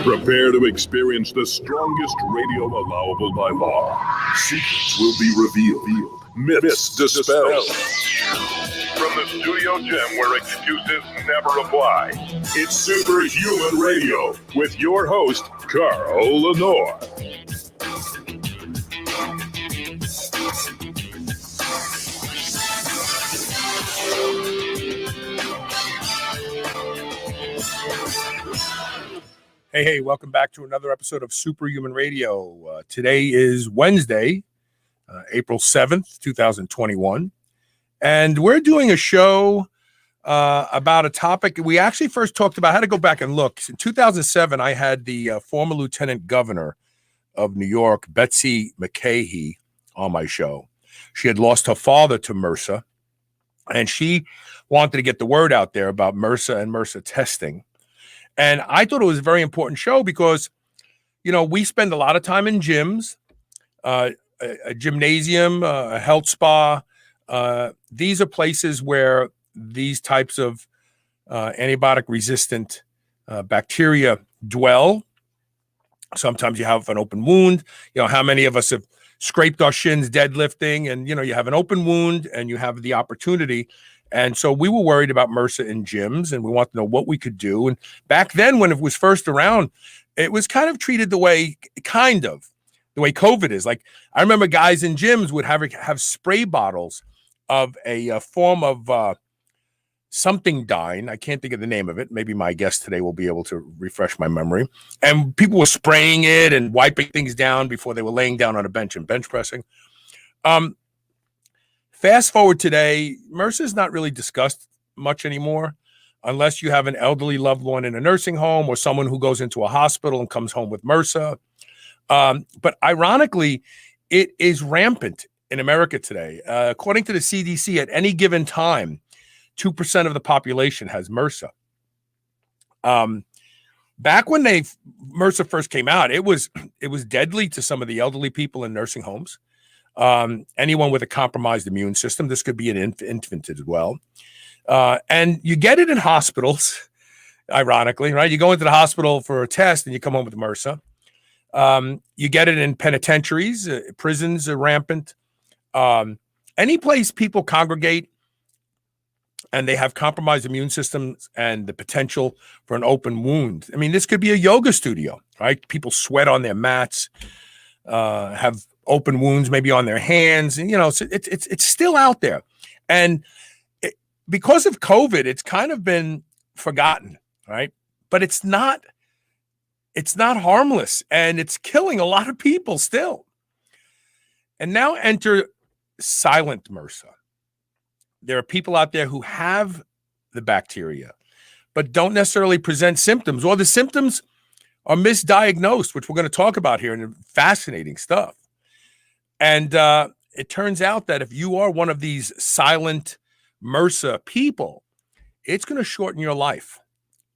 Prepare to experience the strongest radio allowable by law. Secrets will be revealed. Myths dispelled. From the studio gym where excuses never apply, it's Superhuman Radio with your host, Carl Lenore. Hey, welcome back to another episode of Superhuman Radio. Today is Wednesday, April 7th, 2021. And we're doing a show about a topic we actually first talked about. I had to go back and look. In 2007, I had the former lieutenant governor of New York, Betsy McCahey, on my show. She had lost her father to MRSA, and she wanted to get the word out there about MRSA and MRSA testing. And I thought it was a very important show because, you know, we spend a lot of time in gyms, a gymnasium, a health spa. These are places where these types of antibiotic-resistant bacteria dwell. Sometimes you have an open wound. You know, how many of us have scraped our shins deadlifting and, you know, you have an open wound and you have the opportunity. And so we were worried about MRSA in gyms, and we wanted to know what we could do. And back then, when it was first around, it was kind of treated the way COVID is. Like, I remember guys in gyms would have spray bottles of a form of something dyne. I can't think of the name of it. Maybe my guest today will be able to refresh my memory. And people were spraying it and wiping things down before they were laying down on a bench and bench pressing. Fast forward today, MRSA is not really discussed much anymore unless you have an elderly loved one in a nursing home or someone who goes into a hospital and comes home with MRSA. But ironically, it is rampant in America today. According to the CDC, at any given time, 2% of the population has MRSA. Back when MRSA first came out, it was deadly to some of the elderly people in nursing homes. Anyone with a compromised immune system. This could be an infant as well. And you get it in hospitals, ironically, right? You go into the hospital for a test and you come home with MRSA. You get it in penitentiaries, prisons are rampant. Any place people congregate and they have compromised immune systems and the potential for an open wound. I mean, this could be a yoga studio, right? People sweat on their mats, have open wounds maybe on their hands, and you know, it's still out there. And because of COVID, it's kind of been forgotten, right? But it's not harmless, and it's killing a lot of people still. And now enter silent MRSA. There are people out there who have the bacteria, but don't necessarily present symptoms, or the symptoms are misdiagnosed, which we're going to talk about here, and fascinating stuff. And it turns out that if you are one of these silent MRSA people, it's going to shorten your life.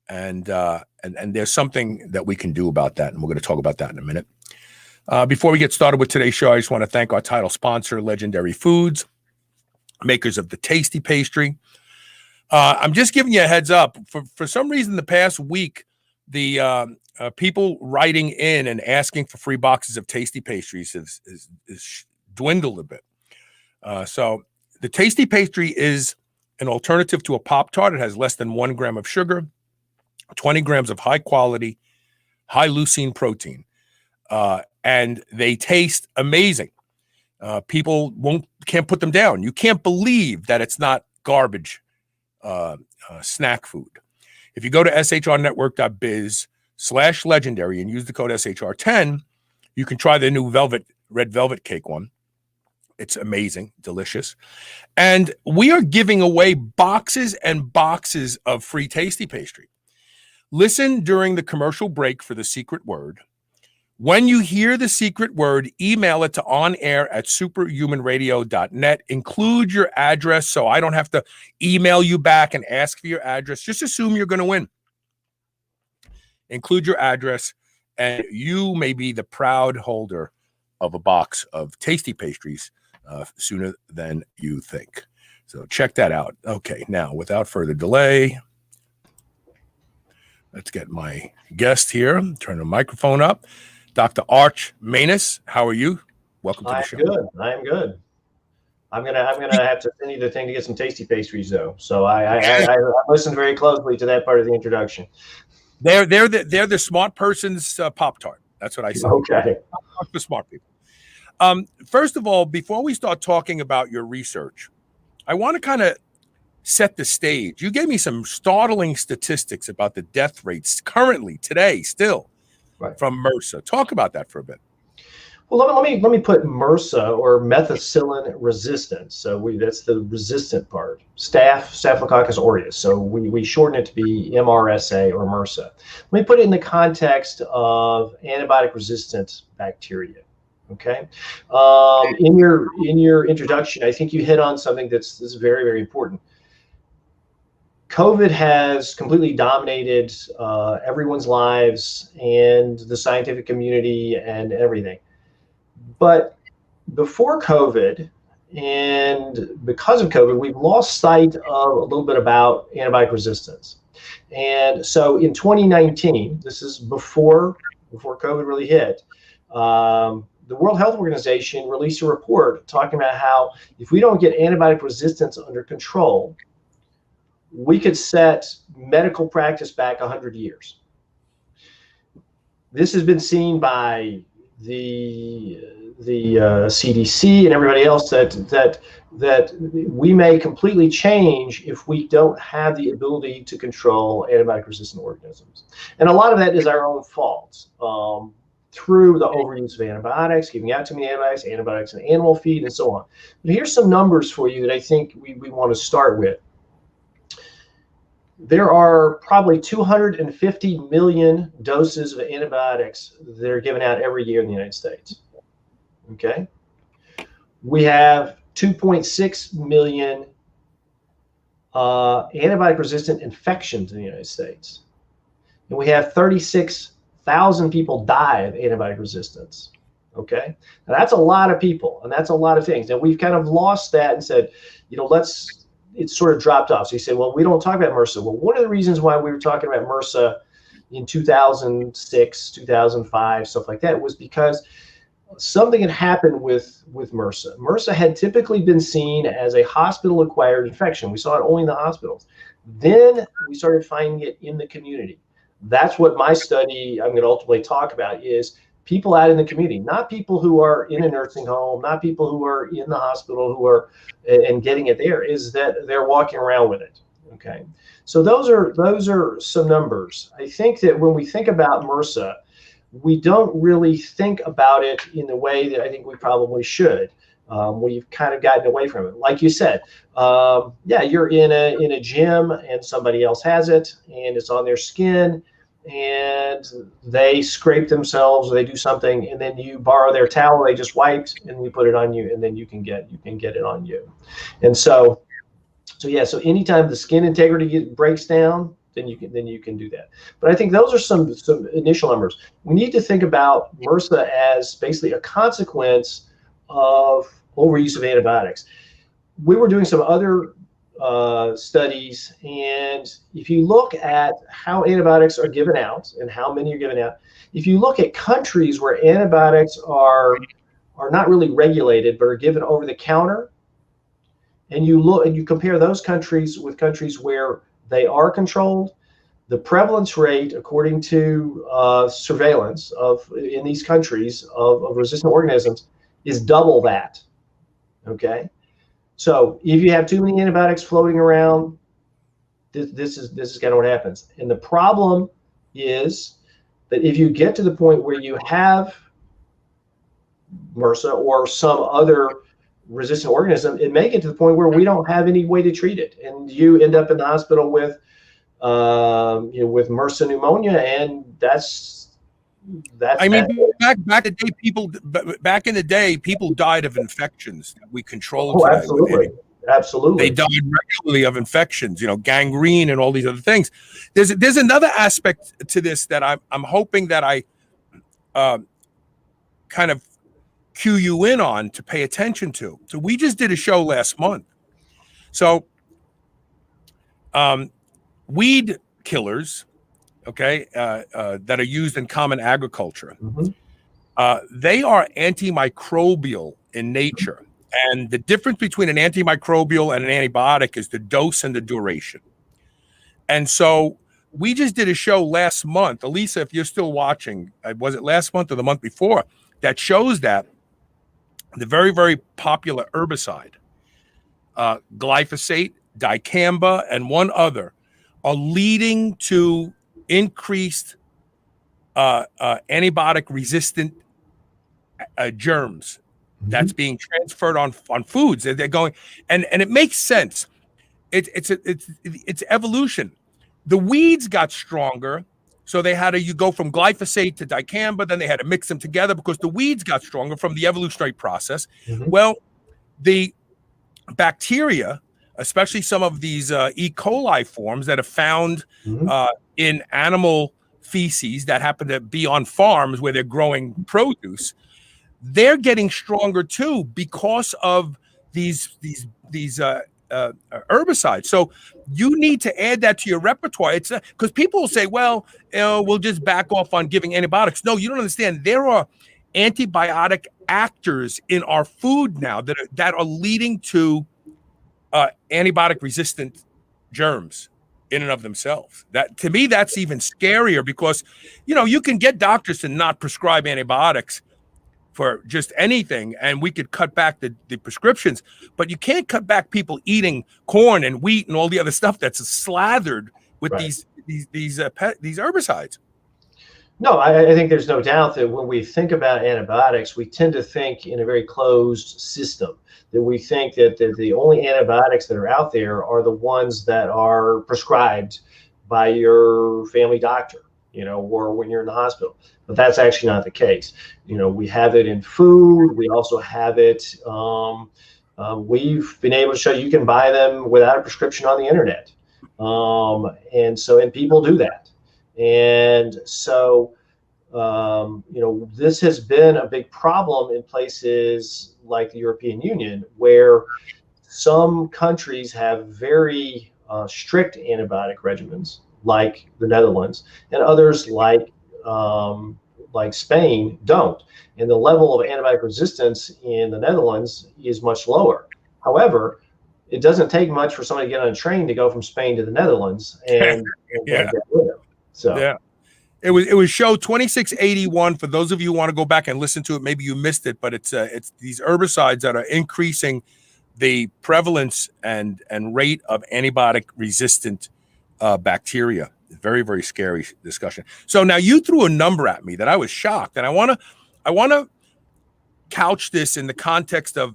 And there's something that we can do about that. And we're going to talk about that in a minute. Before we get started with today's show, I just want to thank our title sponsor, Legendary Foods, makers of the Tasty Pastry. I'm just giving you a heads up. For some reason, the past week, the people writing in and asking for free boxes of Tasty Pastries is dwindled a bit. So the Tasty Pastry is an alternative to a Pop-Tart. It has less than 1 gram of sugar, 20 grams of high quality, high leucine protein. And they taste amazing. People can't put them down. You can't believe that it's not garbage snack food. If you go to shrnetwork.biz/legendary and use the code SHR10, you can try the new red velvet cake one. It's amazing, delicious. And we are giving away boxes and boxes of free tasty pastry. Listen during the commercial break for the secret word. When you hear the secret word, email it to onair@superhumanradio.net. Include your address so I don't have to email you back and ask for your address. Just assume you're going to win. Include your address, and you may be the proud holder of a box of tasty pastries sooner than you think. So check that out. Okay, now without further delay, let's get my guest here. Turn the microphone up. Dr. Arch Mainous, how are you? Welcome to the show. I'm good. I'm gonna have to send you the thing to get some tasty pastries though. So I listened very closely to that part of the introduction. They're the smart person's Pop-Tart. That's what I say. Okay. The smart people. First of all, before we start talking about your research, I want to kind of set the stage. You gave me some startling statistics about the death rates currently, today, still, from MRSA. Talk about that for a bit. Well, let me put MRSA, or methicillin-resistant. So that's the resistant part. Staphylococcus aureus. So we shorten it to be MRSA or MRSA. Let me put it in the context of antibiotic-resistant bacteria. Okay. In your introduction, I think you hit on something that's very, very important. COVID has completely dominated everyone's lives and the scientific community and everything. But before COVID and because of COVID, we've lost sight of a little bit about antibiotic resistance. And so in 2019, this is before COVID really hit, the World Health Organization released a report talking about how if we don't get antibiotic resistance under control, we could set medical practice back 100 years. This has been seen by the CDC and everybody else that we may completely change if we don't have the ability to control antibiotic-resistant organisms. And a lot of that is our own fault. Through the overuse of antibiotics, giving out too many antibiotics in animal feed, and so on. But here's some numbers for you that I think we want to start with. There are probably 250 million doses of antibiotics that are given out every year in the United States. Okay. We have 2.6 million antibiotic-resistant infections in the United States. And we have 36,000 people die of antibiotic resistance. Okay. Now that's a lot of people, and that's a lot of things. And we've kind of lost that and said, it's sort of dropped off. So you say, well, we don't talk about MRSA. Well, one of the reasons why we were talking about MRSA in 2006, 2005, stuff like that, was because something had happened with MRSA. MRSA had typically been seen as a hospital-acquired infection. We saw it only in the hospitals. Then we started finding it in the community. That's what my study I'm going to ultimately talk about, is people out in the community, not people who are in a nursing home, not people who are in the hospital who are and getting it there, is that they're walking around with it. Okay. So those are some numbers. I think that when we think about MRSA, we don't really think about it in the way that I think we probably should. We've kind of gotten away from it. Like you said, yeah, you're in a gym and somebody else has it and it's on their skin and they scrape themselves or they do something, and then you borrow their towel they just wiped and you put it on you, and then you can get it on you. And so yeah, so anytime the skin integrity breaks down, then you can do that. But I think those are some initial numbers. We need to think about MRSA as basically a consequence of overuse of antibiotics. We were doing some other studies, and if you look at how antibiotics are given out and how many are given out, if you look at countries where antibiotics are not really regulated but are given over the counter, and you compare those countries with countries where they are controlled, the prevalence rate, according to surveillance in these countries of resistant organisms, is double that. Okay. So if you have too many antibiotics floating around, this is kind of what happens. And the problem is that if you get to the point where you have MRSA or some other resistant organism, it may get to the point where we don't have any way to treat it, and you end up in the hospital with with MRSA pneumonia, and that's. I mean, back in the day, people died of infections that we controlled. Oh, today absolutely, absolutely. They died regularly of infections, gangrene and all these other things. There's another aspect to this that I'm hoping that I kind of cue you in on to pay attention to. So we just did a show last month. So weed killers, okay, that are used in common agriculture, they are antimicrobial in nature. And the difference between an antimicrobial and an antibiotic is the dose and the duration. And so we just did a show last month. Elisa, if you're still watching, was it last month or the month before, that shows that the very, very popular herbicide, glyphosate, dicamba, and one other, are leading to increased antibiotic-resistant germs that's being transferred on foods. They're going, and it makes sense. It's evolution. The weeds got stronger, so they had you go from glyphosate to dicamba. Then they had to mix them together because the weeds got stronger from the evolutionary process. Well, the bacteria, especially some of these E. coli forms that are found in animal feces that happen to be on farms where they're growing produce, they're getting stronger too because of these herbicides. So you need to add that to your repertoire. It's because people will say, well, we'll just back off on giving antibiotics. No, you don't understand. There are antibiotic actors in our food now that are leading to antibiotic resistant germs in and of themselves. That, to me, that's even scarier because, you can get doctors to not prescribe antibiotics for just anything, and we could cut back the prescriptions, but you can't cut back people eating corn and wheat and all the other stuff that's slathered with these herbicides. No, I think there's no doubt that when we think about antibiotics, we tend to think in a very closed system, that we think that the only antibiotics that are out there are the ones that are prescribed by your family doctor, or when you're in the hospital. But that's actually not the case. We have it in food. We also have it. We've been able to show you can buy them without a prescription on the internet. And people do that. And so, this has been a big problem in places like the European Union, where some countries have very strict antibiotic regimens, like the Netherlands, and others like Spain don't. And the level of antibiotic resistance in the Netherlands is much lower. However, it doesn't take much for somebody to get on a train to go from Spain to the Netherlands and get rid of them. So yeah, it was show 2681. For those of you who want to go back and listen to it, maybe you missed it, but it's these herbicides that are increasing the prevalence and rate of antibiotic resistant bacteria. Very, very scary discussion. So now you threw a number at me that I was shocked, and I want to couch this in the context of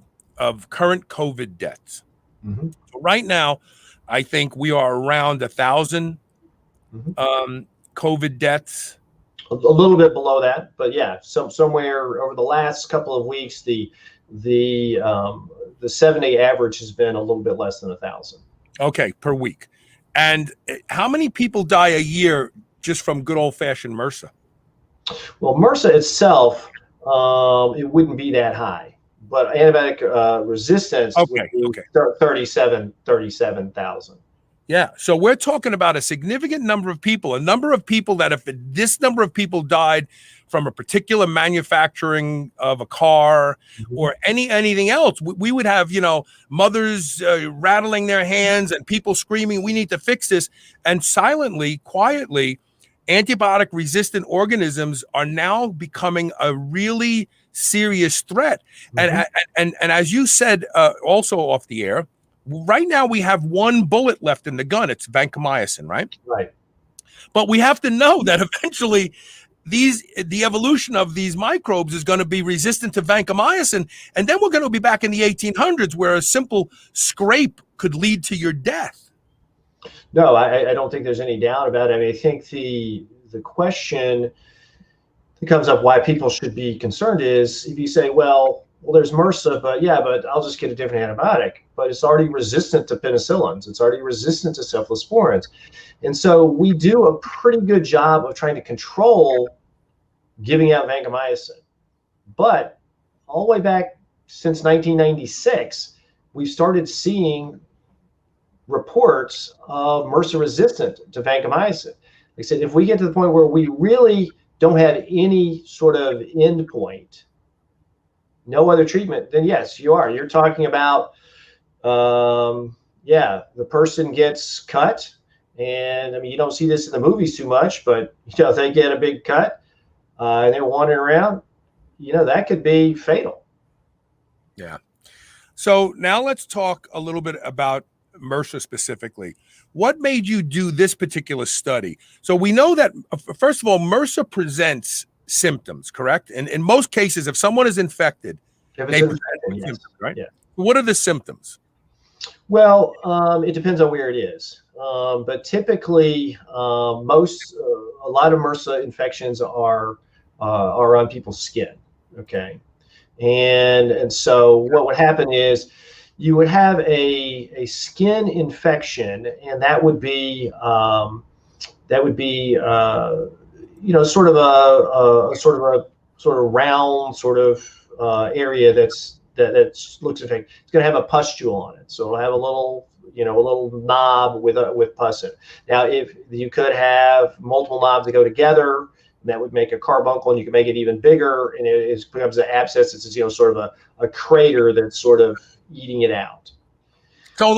current COVID deaths. So right now, I think we are around 1,000 COVID deaths. A little bit below that, but yeah, somewhere over the last couple of weeks, the 7-day average has been a little bit less than 1,000. Okay, per week. And how many people die a year just from good old-fashioned MRSA? Well, MRSA itself, it wouldn't be that high, but antibiotic resistance would be 37,000. Yeah, so we're talking about a significant number of people, that if this number of people died from a particular manufacturing of a car or anything else, we would have, mothers rattling their hands and people screaming, we need to fix this. And silently, quietly, antibiotic resistant organisms are now becoming a really serious threat. And as you said, also off the air, Right now, we have one bullet left in the gun. It's vancomycin, right? Right. But we have to know that eventually the evolution of these microbes is going to be resistant to vancomycin. And then we're going to be back in the 1800s where a simple scrape could lead to your death. No, I don't think there's any doubt about it. I mean, I think the question that comes up why people should be concerned is if you say, well, there's MRSA, but I'll just get a different antibiotic. But it's already resistant to penicillins. It's already resistant to cephalosporins. And so we do a pretty good job of trying to control giving out vancomycin. But all the way back since 1996, we've started seeing reports of MRSA resistant to vancomycin. Like I said, if we get to the point where we really don't have any sort of end point, no other treatment, then yes, you are. You're talking about, the person gets cut. And I mean, you don't see this in the movies too much, but they get a big cut and they're wandering around, that could be fatal. Yeah. So now let's talk a little bit about MRSA specifically. What made you do this particular study? So we know that, first of all, MRSA presents symptoms, correct? And in most cases, if someone is infected, they present symptoms, right? Yeah. What are the symptoms? Well, it depends on where it is. But typically, a lot of MRSA infections are on people's skin. Okay. And so what would happen is you would have a skin infection, and that would be sort of a round sort of area that looks infected. It's going to have a pustule on it, so it'll have a little knob with pus in it. Now, if you could have multiple knobs that go together, that would make a carbuncle, and you can make it even bigger, and it becomes an abscess. It's sort of a crater that's sort of eating it out. So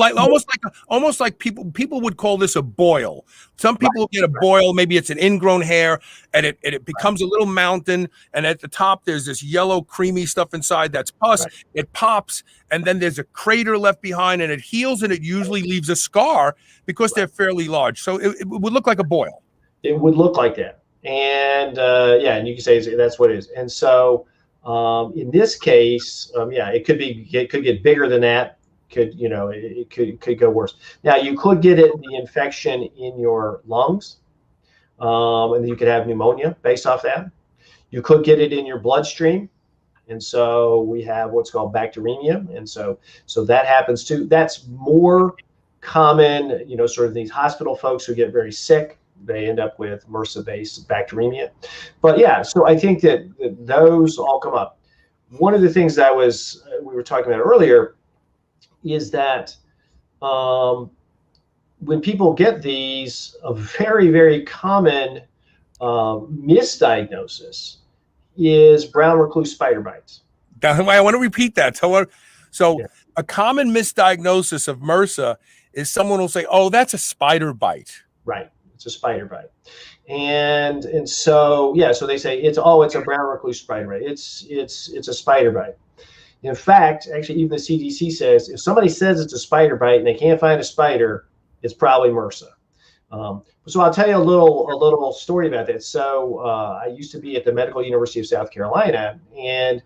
almost like people would call this a boil. Some people get a boil, maybe it's an ingrown hair, and it becomes a little mountain, and at the top there's this yellow creamy stuff inside that's pus. Right. It pops, and then there's a crater left behind, and it heals, and it usually leaves a scar because they're fairly large. So it would look like a boil. It would look like that. And and you can say that's what it is. And so in this case, it could get bigger than that. It could go worse. Now, you could get the infection in your lungs, and you could have pneumonia based off that. You could get it in your bloodstream, and so we have what's called bacteremia, and so that happens too. That's more common, sort of these hospital folks who get very sick. They end up with MRSA-based bacteremia. But yeah, so I think that those all come up. One of the things that we were talking about earlier is that when people get these, a very, very common misdiagnosis is brown recluse spider bites. I want to repeat that. So a common misdiagnosis of MRSA is someone will say, "Oh, that's a spider bite." Right. It's a spider bite. And so so they say it's a brown recluse spider bite. It's a spider bite. In fact, actually, even the CDC says if somebody says it's a spider bite and they can't find a spider, it's probably MRSA. So I'll tell you a little story about that. So I used to be at the Medical University of South Carolina, and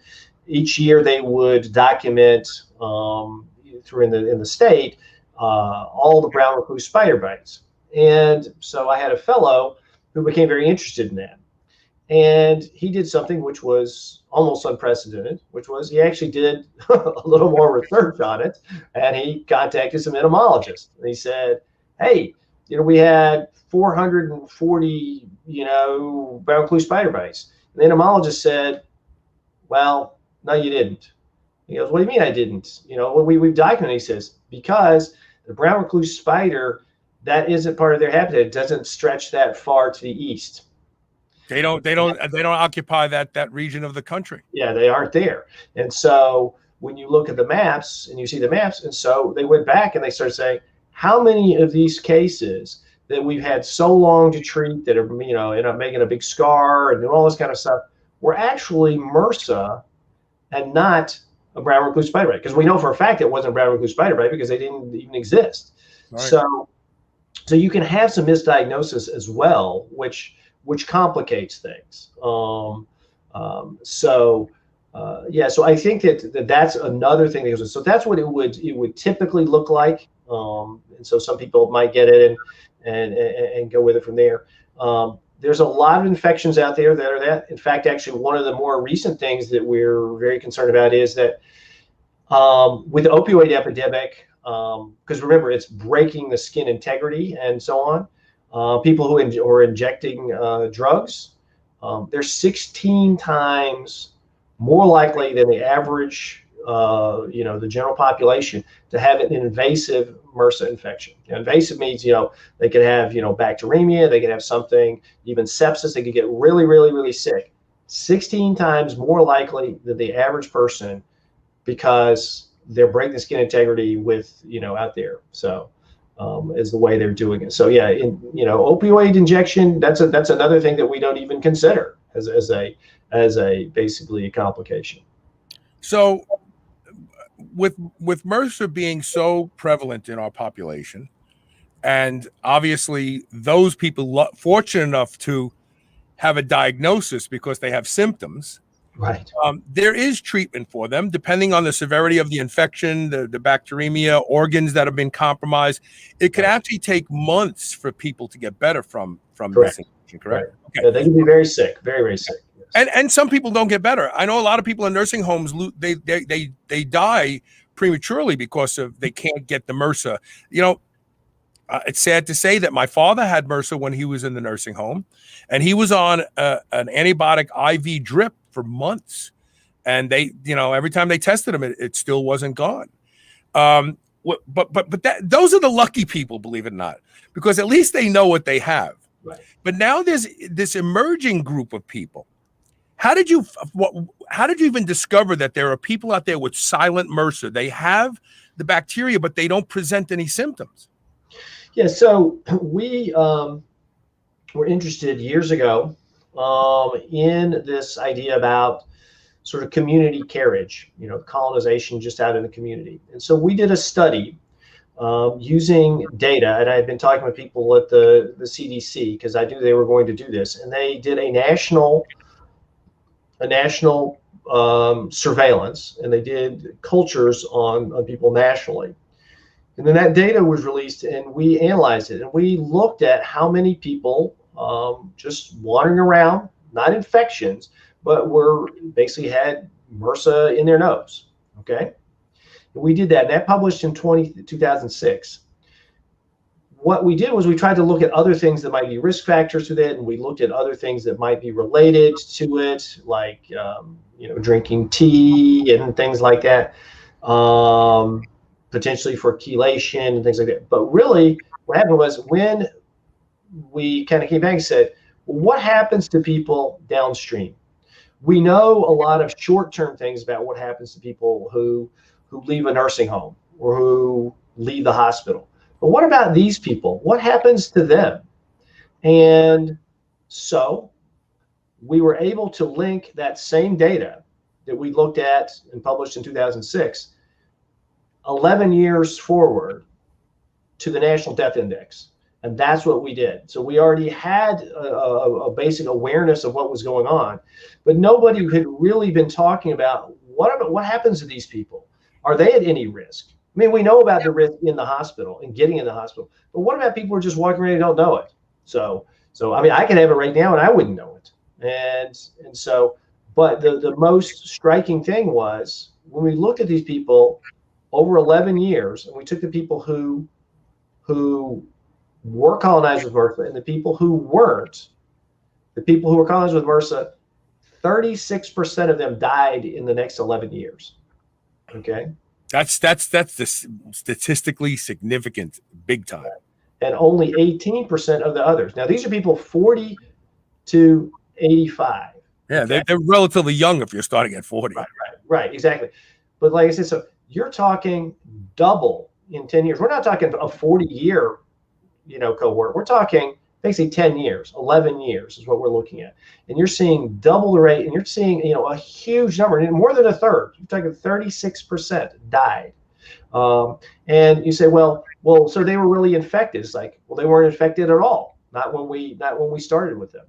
each year they would document in the state all the brown recluse spider bites. And so I had a fellow who became very interested in that. And he did something which was almost unprecedented, which was he actually did a little more research on it, and he contacted some entomologists. And he said, "Hey, we had 440, brown recluse spider bites." And the entomologist said, "Well, no, you didn't." He goes, "What do you mean I didn't? We've documented." He says, "Because the brown recluse spider, that isn't part of their habitat. It doesn't stretch that far to the east. They don't occupy that region of the country." Yeah, they aren't there. And so when you look at the maps and you see the maps, and so they went back and they started saying, how many of these cases that we've had so long to treat that are, end up making a big scar and doing all this kind of stuff were actually MRSA and not a brown recluse spider bite, because we know for a fact it wasn't brown recluse spider bite because they didn't even exist. Right. So you can have some misdiagnosis as well, which complicates things. So I think that's another thing that goes in. So that's what it would typically look like. And so some people might get it and go with it from there. There's a lot of infections out there that are that. In fact, actually, one of the more recent things that we're very concerned about is that with the opioid epidemic, because remember, it's breaking the skin integrity and so on. People who are injecting drugs, they're 16 times more likely than the average, the general population to have an invasive MRSA infection. Invasive means, they could have, bacteremia, they could have something, even sepsis, they could get really, really, really sick. 16 times more likely than the average person because they're breaking the skin integrity with, out there. So is the way they're doing it. So yeah, opioid injection, that's another thing that we don't even consider as a basically a complication. So with MRSA being so prevalent in our population, and obviously those people fortunate enough to have a diagnosis because they have symptoms, right? There is treatment for them depending on the severity of the infection, the bacteremia, organs that have been compromised. It could actually take months for people to get better from this infection, correct? Right. Okay. Yeah, they can be very sick, very, very sick. Yes. And some people don't get better. I know a lot of people in nursing homes, they die prematurely because they can't get the MRSA. It's sad to say that my father had MRSA when he was in the nursing home, and he was on an antibiotic IV drip for months. And they, every time they tested him, it still wasn't gone. But those are the lucky people, believe it or not, because at least they know what they have. Right. But now there's this emerging group of people. How did you even discover that there are people out there with silent MRSA? They have the bacteria, but they don't present any symptoms. Yeah, so we were interested years ago in this idea about sort of community carriage, colonization just out in the community. And so we did a study using data, and I had been talking with people at the CDC because I knew they were going to do this, and they did a national surveillance, and they did cultures on people nationally. And then that data was released, and we analyzed it, and we looked at how many people just wandering around, not infections, but were basically had MRSA in their nose. Okay, and we did that, and that published in 2006. What we did was we tried to look at other things that might be risk factors with it, and we looked at other things that might be related to it, like drinking tea and things like that. Potentially for chelation and things like that. But really, what happened was when we kind of came back and said, well, what happens to people downstream? We know a lot of short-term things about what happens to people who leave a nursing home or who leave the hospital. But what about these people? What happens to them? And so we were able to link that same data that we looked at and published in 2006 11 years forward to the National Death Index. And that's what we did. So we already had a basic awareness of what was going on, but nobody had really been talking about what happens to these people? Are they at any risk? I mean, we know about the risk in the hospital and getting in the hospital, but what about people who are just walking around and don't know it? So I mean, I could have it right now and I wouldn't know it. And so, but the most striking thing was when we looked at these people over 11 years, and we took the people who were colonized with MRSA and the people who weren't, the people who were colonized with MRSA, 36% of them died in the next 11 years. Okay. That's the statistically significant, big time. And only 18% of the others. Now, these are people 40 to 85. Yeah, okay? they're relatively young if you're starting at 40. Right, exactly. But like I said, so you're talking double in 10 years. We're not talking a 40-year, cohort. We're talking basically 10 years, 11 years is what we're looking at. And you're seeing double the rate, and you're seeing, a huge number, more than a third. You're talking 36% died. And you say, well, so they were really infected. It's like, well, they weren't infected at all. Not when we started with them.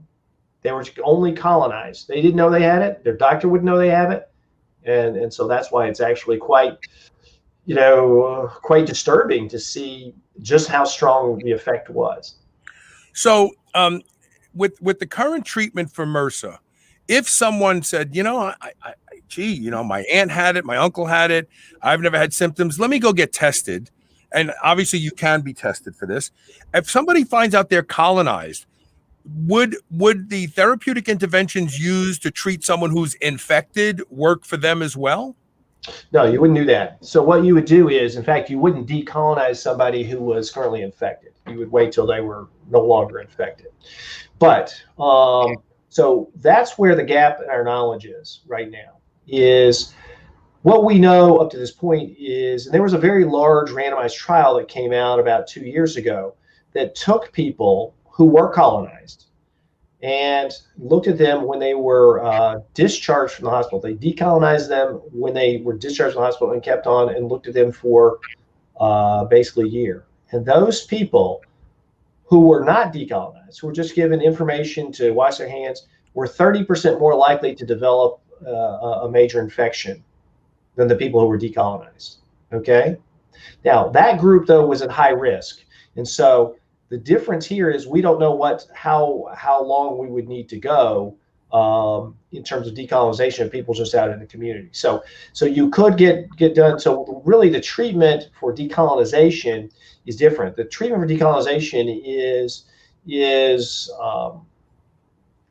They were only colonized. They didn't know they had it. Their doctor wouldn't know they have it. And so that's why it's actually quite disturbing to see just how strong the effect was. So with the current treatment for MRSA, if someone said, my aunt had it, my uncle had it, I've never had symptoms, let me go get tested. And obviously you can be tested for this. If somebody finds out they're colonized, would the therapeutic interventions used to treat someone who's infected work for them as well? No, you wouldn't do that. So what you would do is, in fact, you wouldn't decolonize somebody who was currently infected. You would wait till they were no longer infected. But so that's where the gap in our knowledge is right now, is what we know up to this point is, and there was a very large randomized trial that came out about 2 years ago that took people who were colonized and looked at them when they were discharged from the hospital. They decolonized them when they were discharged from the hospital and kept on and looked at them for basically a year. And those people who were not decolonized, who were just given information to wash their hands, were 30% more likely to develop a major infection than the people who were decolonized. Okay? Now, that group, though, was at high risk. And so the difference here is we don't know how long we would need to go in terms of decolonization of people just out in the community. So you could get done. So really, the treatment for decolonization is different. The treatment for decolonization is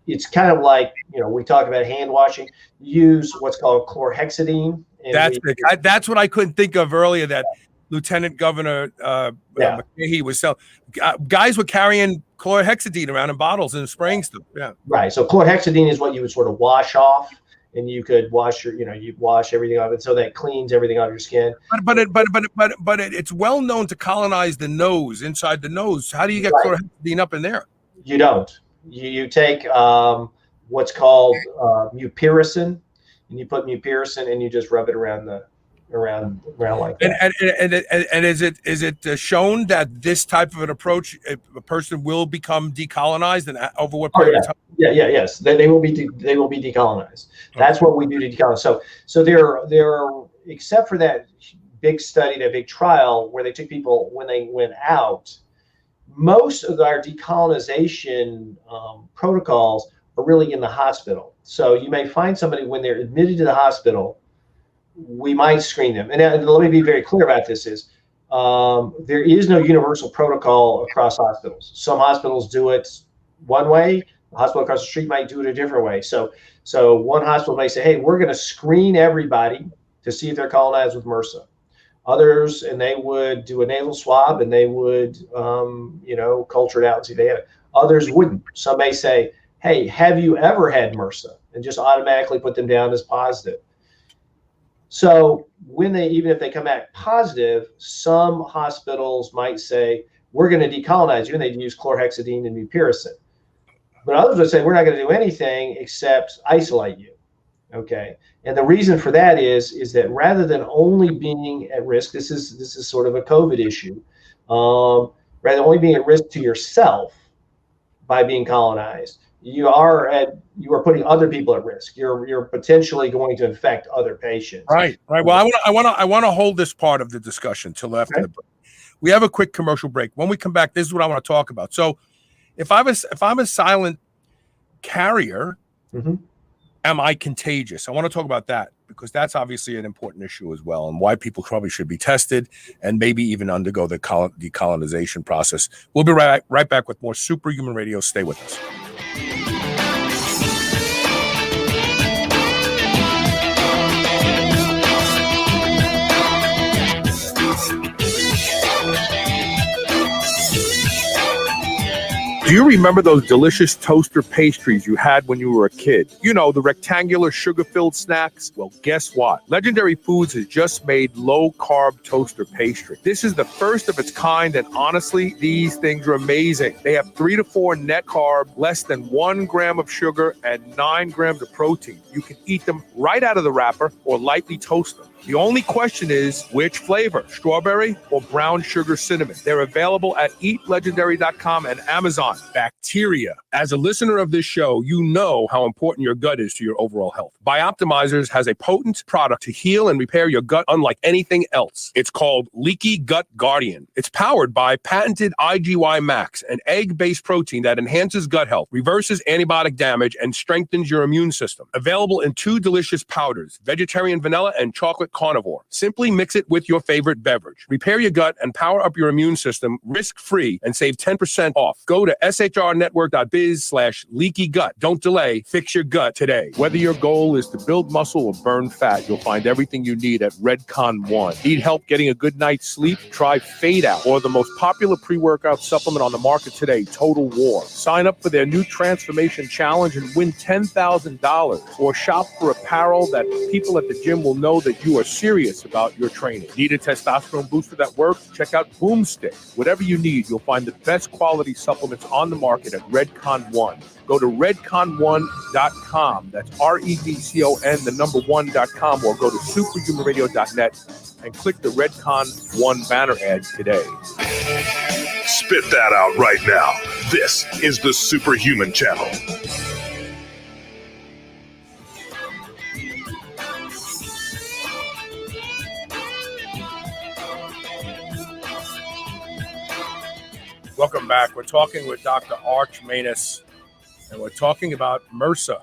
it's kind of like, we talk about hand washing. Use what's called chlorhexidine. That's what I couldn't think of earlier. That Lieutenant Governor McCahey was selling. Guys were carrying chlorhexidine around in bottles and spraying stuff. Yeah. Right. So chlorhexidine is what you would sort of wash off, and you could wash you wash everything off, and so that cleans everything out of your skin. But it's well known to colonize the nose, inside the nose. How do you get chlorhexidine up in there? You don't. You take what's called mupirocin, and you put mupirocin and you just rub it around like that. And is it shown that this type of an approach, a person will become decolonized, and over what period of time? Yes, they will be decolonized. That's what we do to decolonize. So there are, except for that big study, that big trial where they took people when they went out, most of our decolonization protocols are really in the hospital. So you may find somebody when they're admitted to the hospital, we might screen them. And let me be very clear about this is there is no universal protocol across hospitals. Some hospitals do it one way. The hospital across the street might do it a different way. So one hospital may say, hey, we're going to screen everybody to see if they're colonized with MRSA. Others, and they would do a nasal swab, and they would, culture it out and see if they have it. Others wouldn't. Some may say, hey, have you ever had MRSA? And just automatically put them down as positive. So even if they come back positive, some hospitals might say, we're going to decolonize you, and they'd use chlorhexidine and mupirocin. But others would say, we're not going to do anything except isolate you. Okay. And the reason for that is that rather than only being at risk, this is sort of a COVID issue, rather than only being at risk to yourself by being colonized, you are putting other people at risk. You're potentially going to infect other patients. Right. Well, I want to hold this part of the discussion till after the break. We have a quick commercial break. When we come back, this is what I want to talk about. So, if I'm a silent carrier, am I contagious? I want to talk about that because that's obviously an important issue as well, and why people probably should be tested and maybe even undergo the decolonization process. We'll be right back with more Superhuman Radio. Stay with us. Do you remember those delicious toaster pastries you had when you were a kid? You know, the rectangular sugar-filled snacks? Well, guess what? Legendary Foods has just made low-carb toaster pastry. This is the first of its kind, and honestly, these things are amazing. They have 3 to 4 net carb, less than 1 gram of sugar, and 9 grams of protein. You can eat them right out of the wrapper or lightly toast them. The only question is, which flavor, strawberry or brown sugar cinnamon? They're available at eatlegendary.com and Amazon. Bacteria. As a listener of this show, you know how important your gut is to your overall health. Bioptimizers has a potent product to heal and repair your gut unlike anything else. It's called Leaky Gut Guardian. It's powered by patented IGY Max, an egg-based protein that enhances gut health, reverses antibiotic damage, and strengthens your immune system. Available in 2 delicious powders, vegetarian vanilla and chocolate carnivore. Simply mix it with your favorite beverage. Repair your gut and power up your immune system risk-free and save 10% off. Go to shrnetwork.biz/leaky gut. Don't delay. Fix your gut today. Whether your goal is to build muscle or burn fat, you'll find everything you need at Redcon One. Need help getting a good night's sleep? Try Fade Out, or the most popular pre-workout supplement on the market today, Total War. Sign up for their new Transformation Challenge and win $10,000, or shop for apparel that people at the gym will know that you are serious about your training. Need a testosterone booster that works? Check out Boomstick. Whatever you need, you'll find the best quality supplements on the market at Redcon One. Go to redcon1.com. That's REDCON1.com, or go to superhumanradio.net and click the Redcon One banner ad today. Spit that out right now. This is the Superhuman Channel. Welcome back. We're talking with Dr. Arch Mainous, and we're talking about MRSA.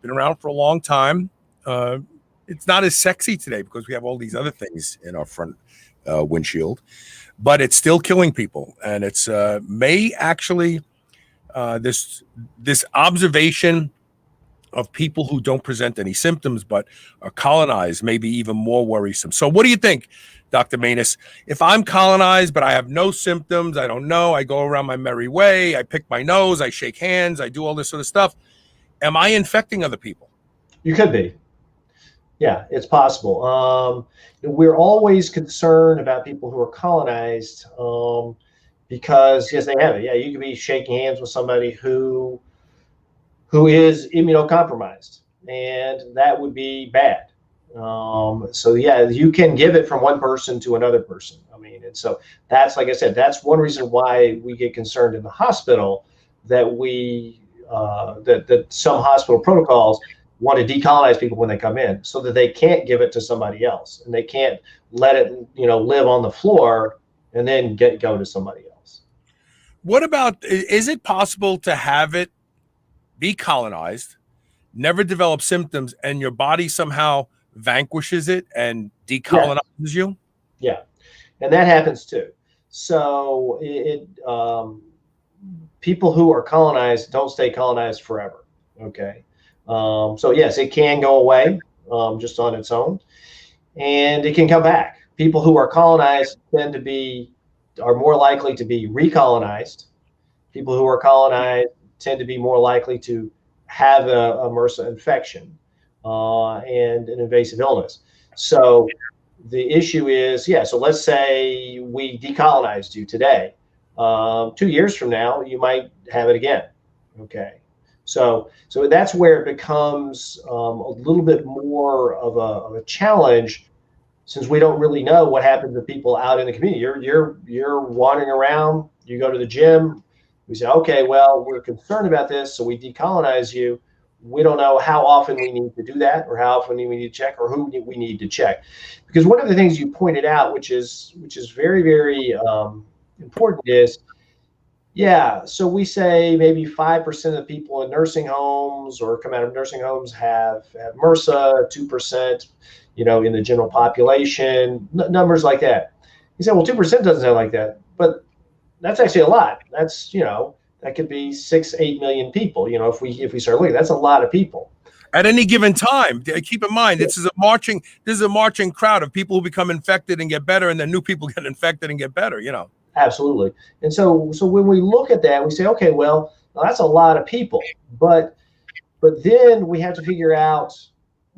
Been around for a long time. It's not as sexy today because we have all these other things in our front windshield, but it's still killing people. And it's may actually this observation of people who don't present any symptoms but are colonized may be even more worrisome. So what do you think, Dr. Mainous? If I'm colonized but I have no symptoms, I don't know, I go around my merry way, I pick my nose, I shake hands, I do all this sort of stuff, am I infecting other people? You could be. Yeah, it's possible. We're always concerned about people who are colonized because, yes, they have it. Yeah, you could be shaking hands with somebody who is immunocompromised, and that would be bad. So yeah, you can give it from one person to another person. I mean, and so that's, like I said, that's one reason why we get concerned in the hospital that that some hospital protocols want to decolonize people when they come in, so that they can't give it to somebody else, and they can't let it, live on the floor and then go to somebody else. What about, is it possible to have it be colonized, never develop symptoms, and your body somehow vanquishes it and decolonizes you? Yeah, and that happens too. So people who are colonized don't stay colonized forever. Okay. So yes, it can go away just on its own, and it can come back. People who are colonized are more likely to be recolonized. People who are colonized tend to be more likely to have a MRSA infection and an invasive illness. So the issue is, so let's say we decolonized you today. 2 years from now, you might have it again. Okay. So that's where it becomes a little bit more of a challenge, since we don't really know what happens to people out in the community. You're wandering around, you go to the gym, we say, okay, well, we're concerned about this, so we decolonize you. We don't know how often we need to do that, or how often we need to check, or who we need to check. Because one of the things you pointed out, which is very, very important, is, so we say maybe 5% of the people in nursing homes or come out of nursing homes have MRSA, 2%, in the general population, numbers like that. You say, well, 2% doesn't sound like that, but that's actually a lot. That's, that could be 6-8 million people. If we start looking, that's a lot of people at any given time. Keep in mind, this is a marching crowd of people who become infected and get better, and then new people get infected and get better. Absolutely. And so when we look at that, we say, okay, well, that's a lot of people, but then we have to figure out,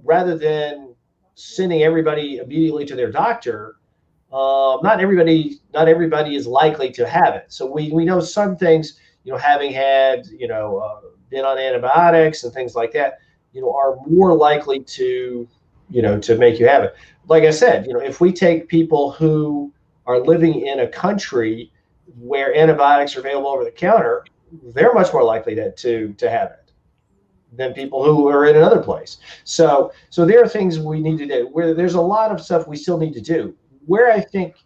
rather than sending everybody immediately to their doctor, not everybody is likely to have it. So we know some things, having had, been on antibiotics and things like that, are more likely to, to make you have it. Like I said, if we take people who are living in a country where antibiotics are available over the counter, they're much more likely to have it than people who are in another place. So there are things we need to do. Where there's a lot of stuff we still need to do. Where I think,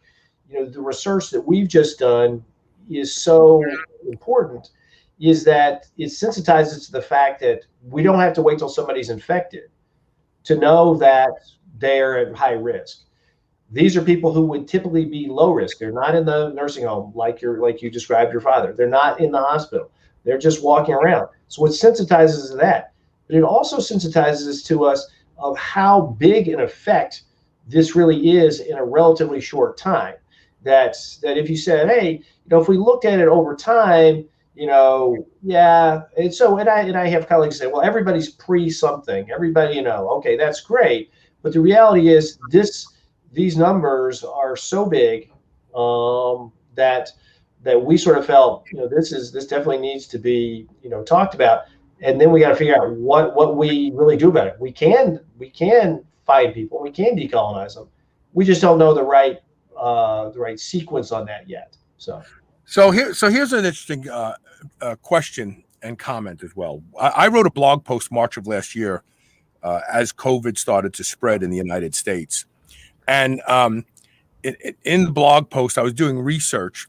the research that we've just done is so important is that it sensitizes to the fact that we don't have to wait till somebody's infected to know that they're at high risk. These are people who would typically be low risk. They're not in the nursing home like you described your father. They're not in the hospital. They're just walking around. So it sensitizes us to that. But it also sensitizes us to us of how big an effect this really is in a relatively short time. That if you said, hey, if we looked at it over time, yeah. And I have colleagues say, well, everybody's pre something. Everybody, okay, that's great. But the reality is these numbers are so big that we sort of felt, this definitely needs to be, talked about. And then we got to figure out what we really do about it. We can find people, we can decolonize them. We just don't know the right sequence on that yet. So here's an interesting question and comment as well. I wrote a blog post March of last year as COVID started to spread in the United States. And in the blog post, I was doing research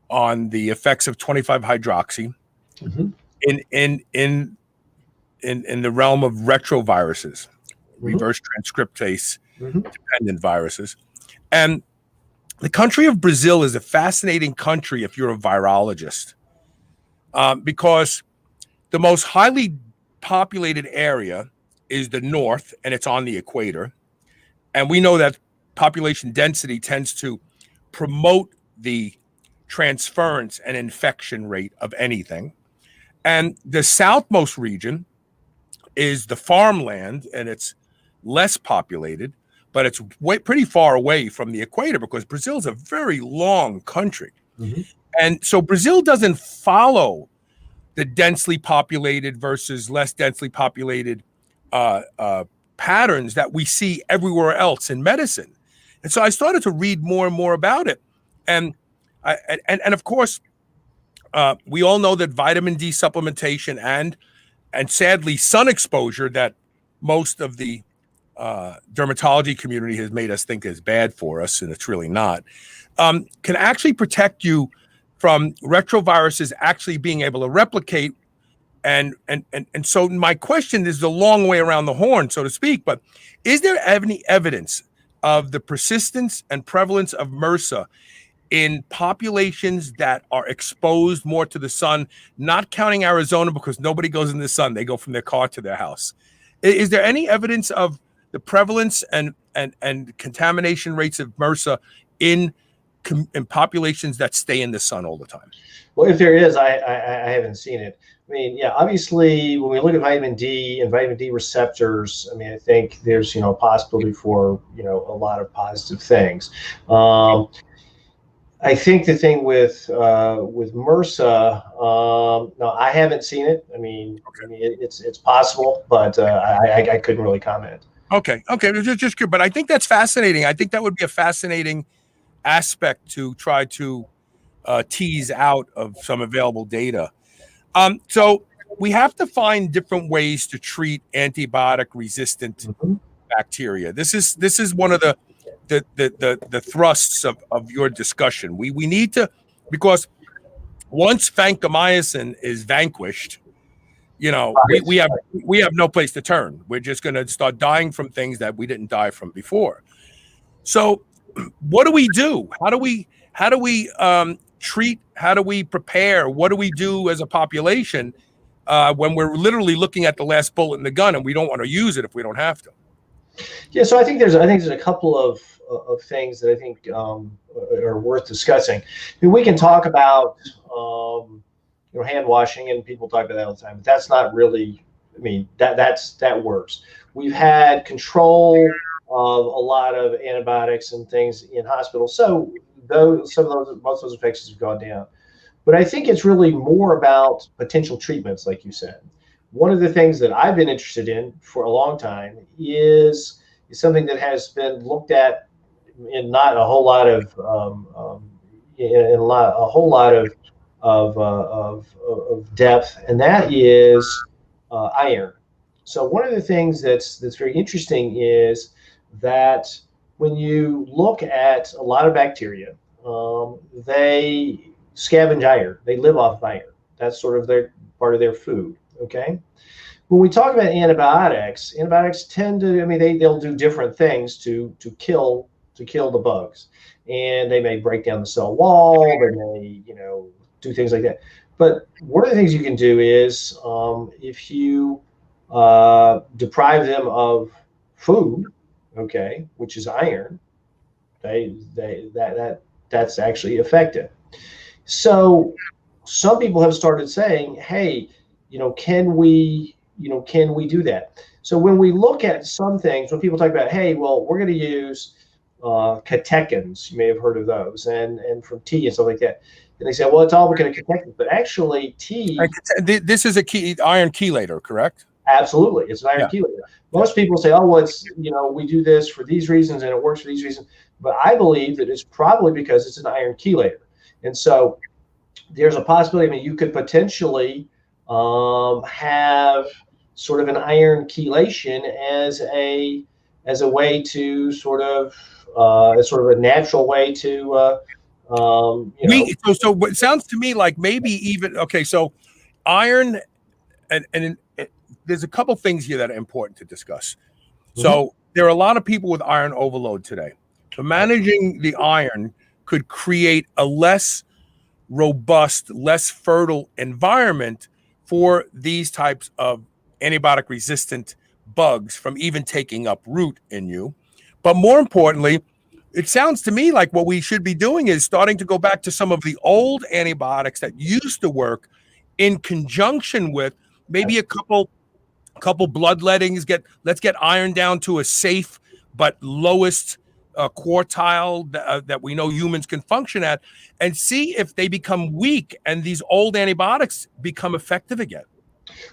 on the effects of 25-hydroxy in the realm of retroviruses, reverse transcriptase dependent viruses. And the country of Brazil is a fascinating country if you're a virologist, because the most highly populated area is the north, and it's on the equator. And we know that population density tends to promote the transference and infection rate of anything. And the southmost region is the farmland, and it's less populated, but it's pretty far away from the equator because Brazil is a very long country. And so Brazil doesn't follow the densely populated versus less densely populated patterns that we see everywhere else in medicine. And so I started to read more and more about it. And of course, we all know that vitamin D supplementation and sadly sun exposure that most of the dermatology community has made us think is bad for us, and it's really not, can actually protect you from retroviruses actually being able to replicate. And so my question is the long way around the horn, so to speak, but is there any evidence of the persistence and prevalence of MRSA in populations that are exposed more to the sun, not counting Arizona because nobody goes in the sun, they go from their car to their house? Is there any evidence of the prevalence and contamination rates of MRSA in populations that stay in the sun all the time? Well, if there is, I haven't seen it. I mean, yeah, obviously, when we look at vitamin D and vitamin D receptors, I mean, I think there's, a possibility for, a lot of positive things. I think the thing with MRSA, no, I haven't seen it. I mean, it's possible, but I couldn't really comment. Okay, just good. But I think that's fascinating. I think that would be a fascinating aspect to try to tease out of some available data. So we have to find different ways to treat antibiotic-resistant bacteria. This is one of the thrusts of your discussion. We need to, because once vancomycin is vanquished, we have no place to turn. We're just going to start dying from things that we didn't die from before. So what do we do? How do we treat? How do we prepare? What do we do as a population when we're literally looking at the last bullet in the gun and we don't want to use it if we don't have to? Yeah, so I think there's a couple of things that I think are worth discussing. I mean, we can talk about hand washing, and people talk about that all the time, but that's not really. I mean, that works. We've had control of a lot of antibiotics and things in hospitals, so most of those infections have gone down. But I think it's really more about potential treatments, like you said. One of the things that I've been interested in for a long time is something that has been looked at in not a whole lot of a whole lot of depth, and that is iron. So one of the things that's very interesting is that when you look at a lot of bacteria, they scavenge iron. They live off iron. That's sort of their part of their food. Okay. When we talk about antibiotics tend to. I mean, they'll do different things to kill the bugs, and they may break down the cell wall. They may do things like that. But one of the things you can do is if you deprive them of food, okay, which is iron, that's actually effective. So some people have started saying, hey, can we do that? So when we look at some things, when people talk about, hey, well, we're going to use catechins, you may have heard of those, and from tea and stuff like that. And they say, well, it's all going to catechins, but actually tea. This is a iron chelator, correct? Absolutely, it's an iron chelator. Most people say, oh, well, it's we do this for these reasons and it works for these reasons, but I believe that it's probably because it's an iron chelator. And so there's a possibility. I mean, you could potentially have sort of an iron chelation as a way to sort of a natural way to so it sounds to me like maybe even so iron and there's a couple things here that are important to discuss. Mm-hmm. So there are a lot of people with iron overload today. So managing the iron could create a less robust, less fertile environment for these types of antibiotic resistant bugs from even taking up root in you. But more importantly, it sounds to me like what we should be doing is starting to go back to some of the old antibiotics that used to work in conjunction with maybe a couple bloodlettings. Let's get iron down to a safe but lowest quartile that we know humans can function at, and see if they become weak and these old antibiotics become effective again.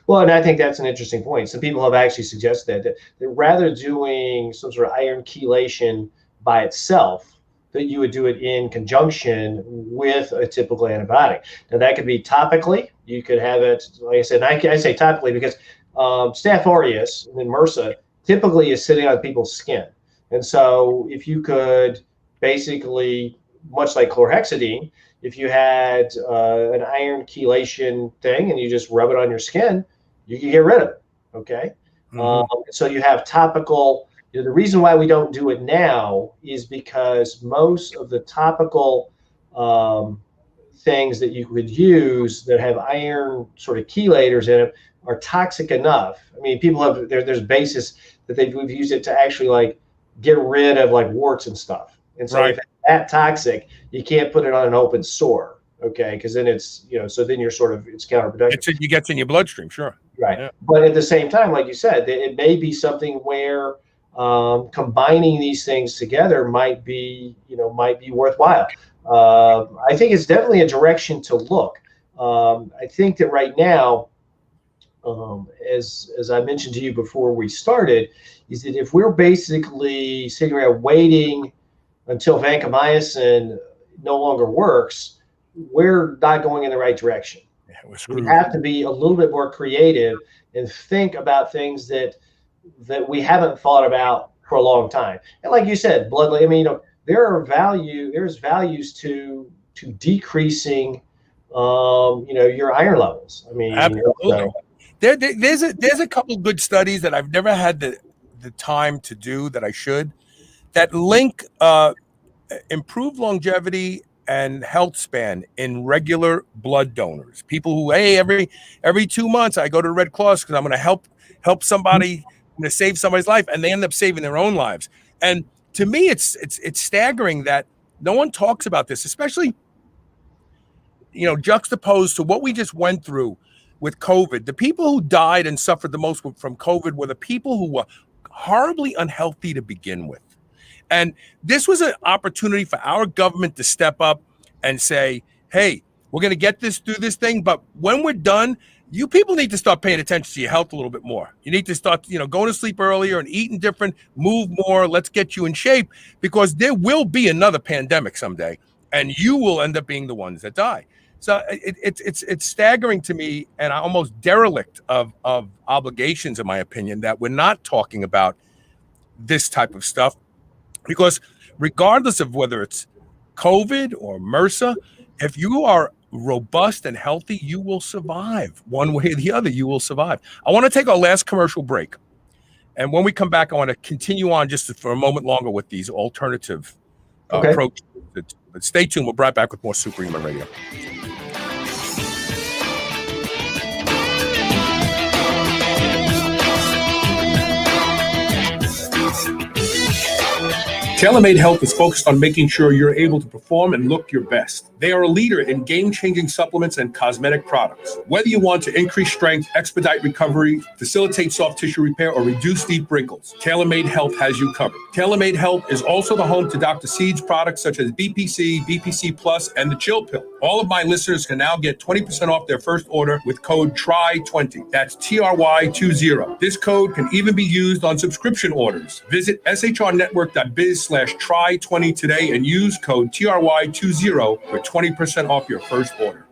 Well, and I think that's an interesting point. Some people have actually suggested that rather doing some sort of iron chelation by itself, that you would do it in conjunction with a typical antibiotic. Now, that could be topically. You could have it, like I said, I say topically because Staph aureus and MRSA typically is sitting on people's skin. And so if you could basically, much like chlorhexidine, if you had an iron chelation thing and you just rub it on your skin, you can get rid of it. Okay. Mm-hmm. So you have topical. The reason why we don't do it now is because most of the topical things that you could use that have iron sort of chelators in it are toxic enough. I mean, people have there's basis that we've used it to actually like get rid of like warts and stuff. And so if it's that toxic, you can't put it on an open sore, okay? Because then it's so then you're sort of it's counterproductive. It gets in your bloodstream, sure. Right. Yeah. But at the same time, like you said, it may be something where combining these things together might be worthwhile. I think it's definitely a direction to look. I think that right now, as I mentioned to you before we started, is that if we're basically sitting around waiting until vancomycin no longer works, we're not going in the right direction. Yeah, we have to be a little bit more creative and think about things that we haven't thought about for a long time. And like you said, blood. I mean, there's values to decreasing, your iron levels. I mean, absolutely. There's a couple good studies that I've never had the time to do that I should, that link improved longevity and health span in regular blood donors. People who, hey, every 2 months I go to the Red Cross because I'm going to help somebody to save somebody's life, and they end up saving their own lives. And to me, it's staggering that no one talks about this, especially, juxtaposed to what we just went through with COVID. The people who died and suffered the most from COVID were the people who were horribly unhealthy to begin with. And this was an opportunity for our government to step up and say, hey, we're going to get this through this thing. But when we're done, you people need to start paying attention to your health a little bit more. You need to start, going to sleep earlier and eating different, move more. Let's get you in shape, because there will be another pandemic someday, and you will end up being the ones that die. So it's staggering to me, and almost derelict of obligations, in my opinion, that we're not talking about this type of stuff, because regardless of whether it's COVID or MRSA, if you are robust and healthy, you will survive. One way or the other, you will survive. I want to take our last commercial break, and when we come back, I want to continue on just for a moment longer with these alternative approaches. But stay tuned. We'll be right back with more Superhuman Radio. TaylorMade Health is focused on making sure you're able to perform and look your best. They are a leader in game-changing supplements and cosmetic products. Whether you want to increase strength, expedite recovery, facilitate soft tissue repair, or reduce deep wrinkles, TaylorMade Health has you covered. TaylorMade Health is also the home to Dr. Seed's products such as BPC, BPC Plus, and the Chill Pill. All of my listeners can now get 20% off their first order with code TRY20. That's TRY20. This code can even be used on subscription orders. Visit shrnetwork.biz/try20 today and use code TRY20 for 20% off your first order.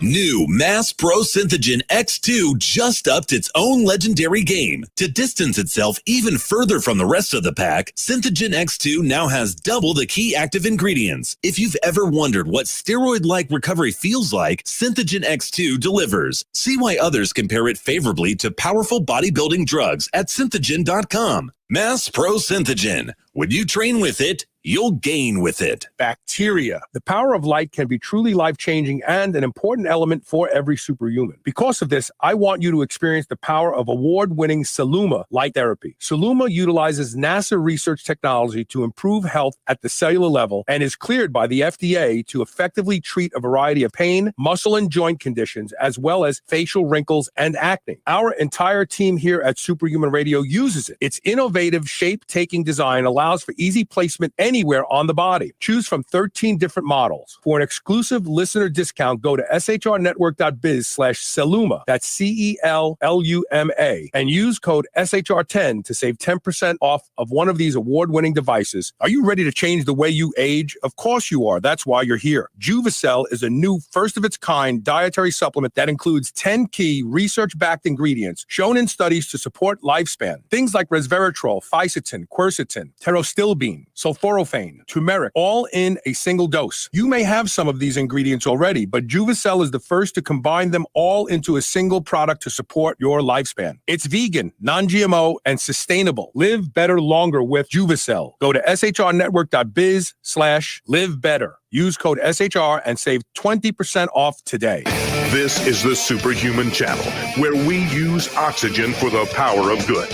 New Mass Pro Synthogen X2 just upped its own legendary game. To distance itself even further from the rest of the pack, Synthogen X2 now has double the key active ingredients. If you've ever wondered what steroid-like recovery feels like, Synthogen X2 delivers. See why others compare it favorably to powerful bodybuilding drugs at synthogen.com. Mass Pro Synthogen. When you train with it, you'll gain with it. Bacteria. The power of light can be truly life-changing and an important element for every superhuman. Because of this, I want you to experience the power of award-winning Celluma light therapy. Celluma utilizes NASA research technology to improve health at the cellular level and is cleared by the FDA to effectively treat a variety of pain, muscle and joint conditions, as well as facial wrinkles and acne. Our entire team here at Superhuman Radio uses it. Its innovative shape-taking design allows for easy placement anywhere on the body. Choose from 13 different models. For an exclusive listener discount, go to shrnetwork.biz/Celluma. That's CELLUMA. And use code SHR10 to save 10% off of one of these award-winning devices. Are you ready to change the way you age? Of course you are. That's why you're here. Juvicel is a new first-of-its-kind dietary supplement that includes 10 key research-backed ingredients shown in studies to support lifespan. Things like resveratrol, fisetin, quercetin, pterostilbene, sulforaphane, turmeric, all in a single dose. You may have some of these ingredients already, but Juvicel is the first to combine them all into a single product to support your lifespan. It's vegan, non-GMO, and sustainable. Live better longer with Juvicel. Go to shrnetwork.biz/livebetter. Use code SHR and save 20% off today. This is the Superhuman Channel, where we use oxygen for the power of good.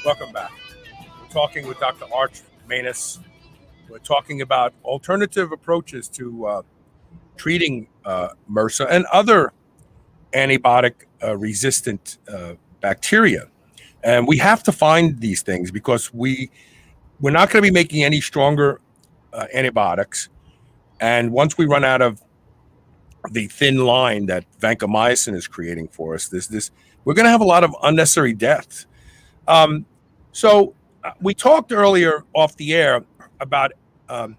Welcome back. We're talking with Dr. Arch Mainous. We're talking about alternative approaches to treating MRSA and other antibiotic-resistant bacteria. And we have to find these things because we're not going to be making any stronger antibiotics. And once we run out of the thin line that vancomycin is creating for us, we're going to have a lot of unnecessary deaths. So we talked earlier off the air about a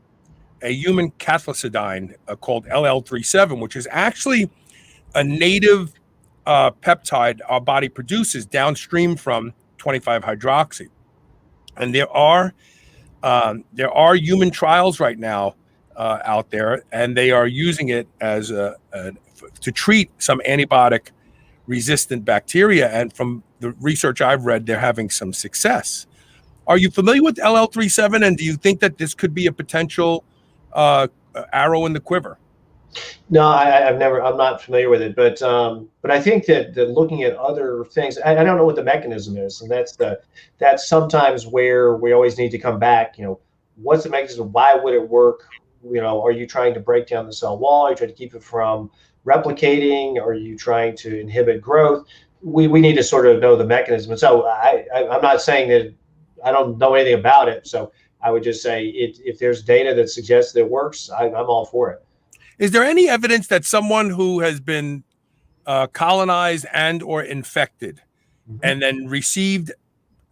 human cathelicidine called LL37, which is actually a native peptide our body produces downstream from 25-hydroxy. And there are human trials right now out there, and they are using it as to treat some antibiotic-resistant bacteria. And from the research I've read, they're having some success. Are you familiar with LL37, and do you think that this could be a potential arrow in the quiver? No, I'm not familiar with it, but I think that looking at other things, I don't know what the mechanism is, and that's sometimes where we always need to come back. What's the mechanism? Why would it work? Are you trying to break down the cell wall? Are you trying to keep it from replicating? Are you trying to inhibit growth? We need to sort of know the mechanism. And so I'm not saying that I don't know anything about it. So I would just say if there's data that suggests that it works, I'm all for it. Is there any evidence that someone who has been colonized and or infected and then received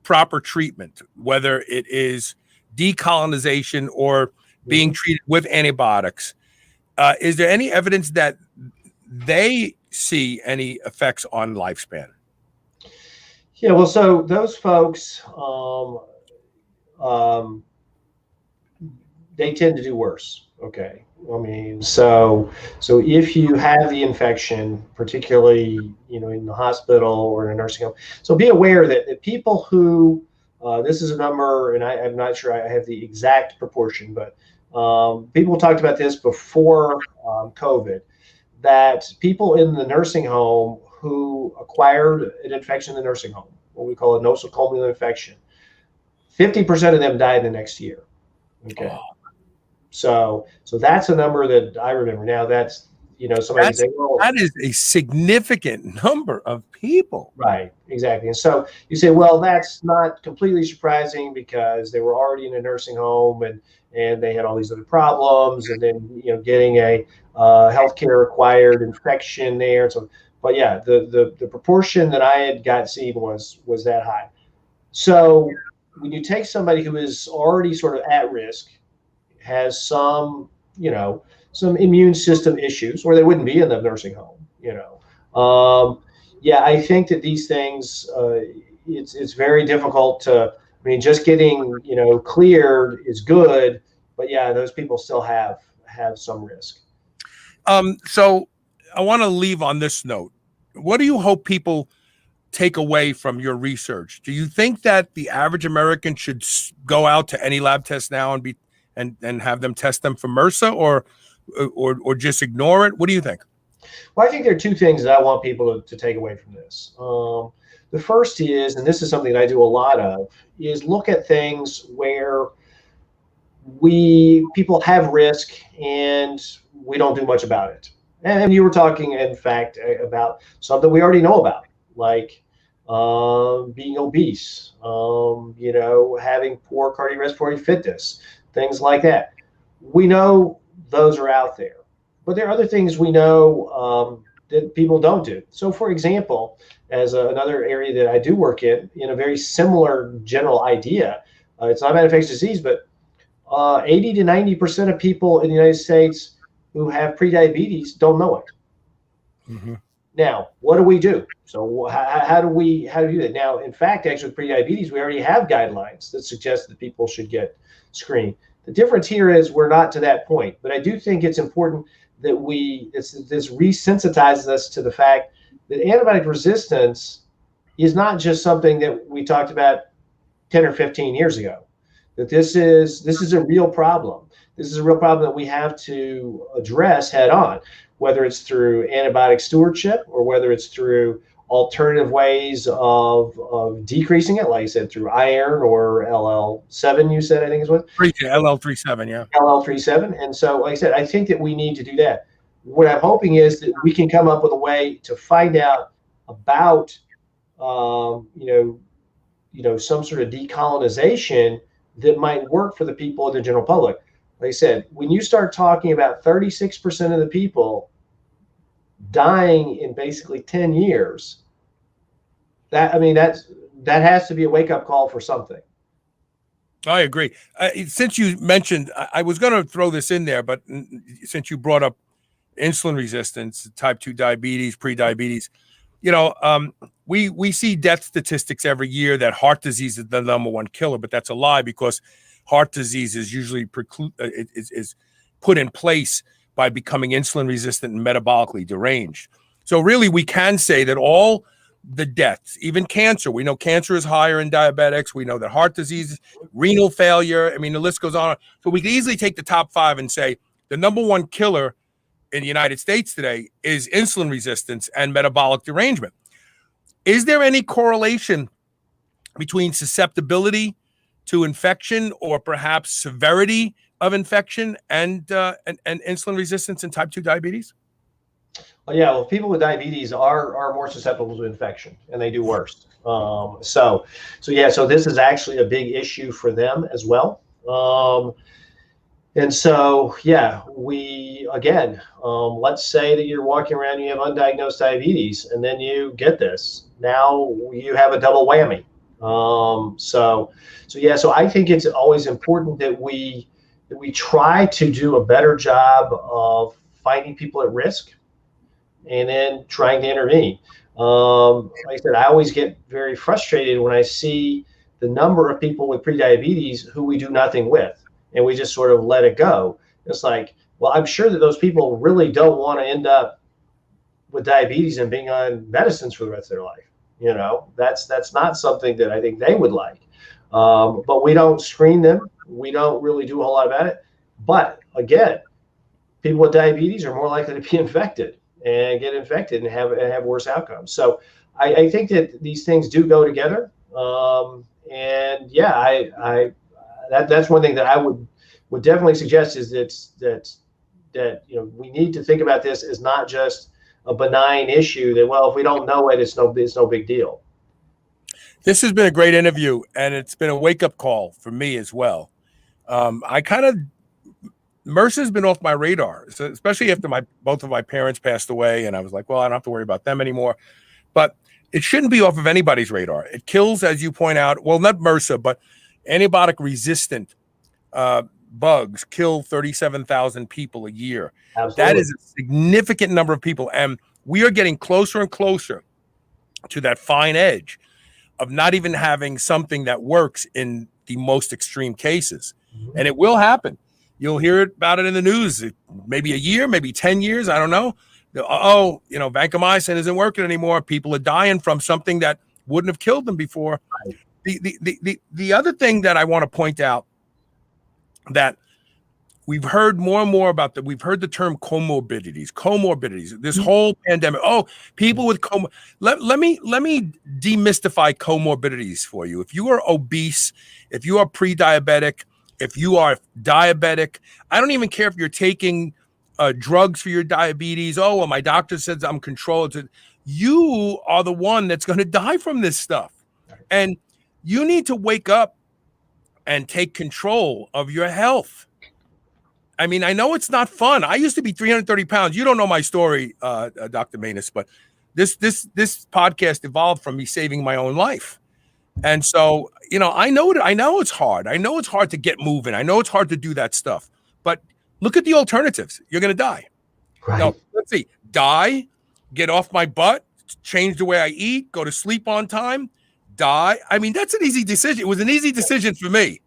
proper treatment, whether it is decolonization or being treated with antibiotics, is there any evidence that they see any effects on lifespan? Yeah, well, so those folks, they tend to do worse. Okay. I mean, so if you have the infection, particularly, in the hospital or in a nursing home, so be aware that people who, this is a number, and I'm not sure I have the exact proportion, but people talked about this before COVID, that people in the nursing home who acquired an infection in the nursing home, what we call a nosocomial infection, 50% of them died the next year. Okay. Oh. So that's a number that I remember. Now that's, somebody can say, well, that is a significant number of people. Right, exactly. And so you say, well, that's not completely surprising because they were already in a nursing home and they had all these other problems, and then, getting a healthcare acquired infection there. So, but yeah, the proportion that I had seen was that high. So when you take somebody who is already sort of at risk, has some immune system issues, or they wouldn't be in the nursing home, I think that these things, it's very difficult to, just getting, cleared is good, but yeah, those people still have some risk. So I want to leave on this note. What do you hope people take away from your research? Do you think that the average American should go out to any lab test now and have them test them for MRSA, or just ignore it? What do you think? Well, I think there are two things that I want people to take away from this. The first is, and this is something that I do a lot of, is look at things where people have risk and we don't do much about it. And you were talking, in fact, about something we already know about, like being obese, having poor cardiorespiratory fitness, things like that. We know those are out there, but there are other things we know that people don't do. So, for example, as another area that I do work in a very similar general idea, it's not about infectious disease, but 80 to 90% of people in the United States who have prediabetes don't know it. Mm-hmm. Now, what do we do? So how do we do that? Now, in fact, actually, with prediabetes, we already have guidelines that suggest that people should get screened. The difference here is we're not to that point, but I do think it's important that this resensitizes us to the fact that antibiotic resistance is not just something that we talked about 10 or 15 years ago. That this is a real problem. This is a real problem that we have to address head on, whether it's through antibiotic stewardship or whether it's through alternative ways of decreasing it, like you said, through iron or LL7, you said, I think is what? LL37, yeah. LL37. And so, like I said, I think that we need to do that. What I'm hoping is that we can come up with a way to find out about, some sort of decolonization that might work for the people in the general public. Like I said, when you start talking about 36% of the people dying in basically 10 years, that has to be a wake-up call for something. I agree. Since you mentioned, I was going to throw this in there, but since you brought up insulin resistance, type 2 diabetes, pre-diabetes, we see death statistics every year that heart disease is the number one killer, but that's a lie, because heart disease is usually is put in place by becoming insulin resistant and metabolically deranged. So really, we can say that all the deaths, even cancer, we know cancer is higher in diabetics. We know that heart disease, renal failure, the list goes on. So we can easily take the top 5 and say the number one killer in the United States today is insulin resistance and metabolic derangement. Is there any correlation between susceptibility to infection or perhaps severity of infection and insulin resistance and type 2 diabetes? Well, people with diabetes are more susceptible to infection, and they do worse. So this is actually a big issue for them as well. And so, let's say that you're walking around, you have undiagnosed diabetes, and then you get this. Now you have a double whammy. So I think it's always important that we try to do a better job of finding people at risk and then trying to intervene. Like I said, I always get very frustrated when I see the number of people with prediabetes who we do nothing with, and we just sort of let it go. It's like, well, I'm sure that those people really don't want to end up with diabetes and being on medicines for the rest of their life. You know, that's not something that I think they would like. But we don't screen them. We don't really do a whole lot about it. But again, people with diabetes are more likely to be infected and get infected and have worse outcomes. So I think that these things do go together. That's one thing that I would definitely suggest is that we need to think about this as not just a benign issue that, well, if we don't know it, it's no big deal. This has been a great interview, and it's been a wake-up call for me as well. MRSA has been off my radar, so especially after both of my parents passed away, and I was like, well, I don't have to worry about them anymore. But it shouldn't be off of anybody's radar. It kills, as you point out, well, not MRSA, but antibiotic-resistant bugs kill 37,000 people a year. Absolutely. That is a significant number of people, and we are getting closer and closer to that fine edge of not even having something that works in the most extreme cases. Mm-hmm. And it will happen. You'll hear about it in the news, maybe a year, maybe 10 years. I don't know. Vancomycin isn't working anymore. People are dying from something that wouldn't have killed them before. Right. The other thing that I want to point out that we've heard more and more about that. We've heard the term comorbidities, this whole pandemic. Oh, people with let me demystify comorbidities for you. If you are obese, if you are pre-diabetic, if you are diabetic, I don't even care if you're taking drugs for your diabetes. Oh, well, my doctor says I'm controlled. You are the one that's going to die from this stuff. And you need to wake up and take control of your health. I mean, I know it's not fun. I used to be 330 pounds. You don't know my story, Dr. Mainous, but this podcast evolved from me saving my own life. And so, I know it's hard. I know it's hard to get moving. I know it's hard to do that stuff. But look at the alternatives. You're going to die. Right. Now, let's see. Die, get off my butt, change the way I eat, go to sleep on time, die. I mean, that's an easy decision. It was an easy decision for me,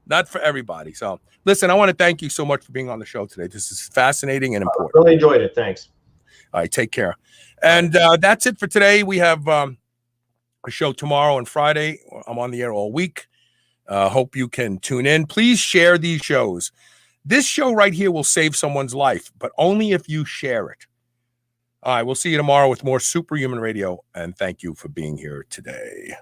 not for everybody. So, listen, I want to thank you so much for being on the show today. This is fascinating and important. I really enjoyed it. Thanks. All right, take care. And that's it for today. We have a show tomorrow and Friday. I'm on the air all week. Hope you can tune in. Please share these shows. This show right here will save someone's life, but only if you share it. All right, we'll see you tomorrow with more Superhuman Radio, and thank you for being here today.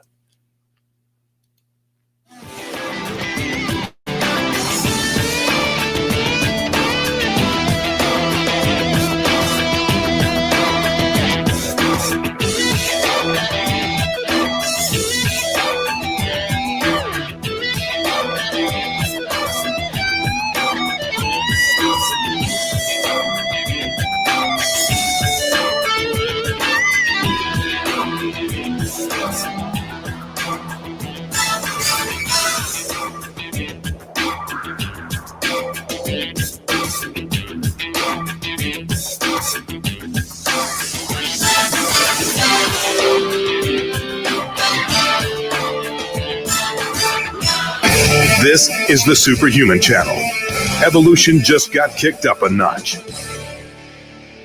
This is the Superhuman Channel. Evolution just got kicked up a notch.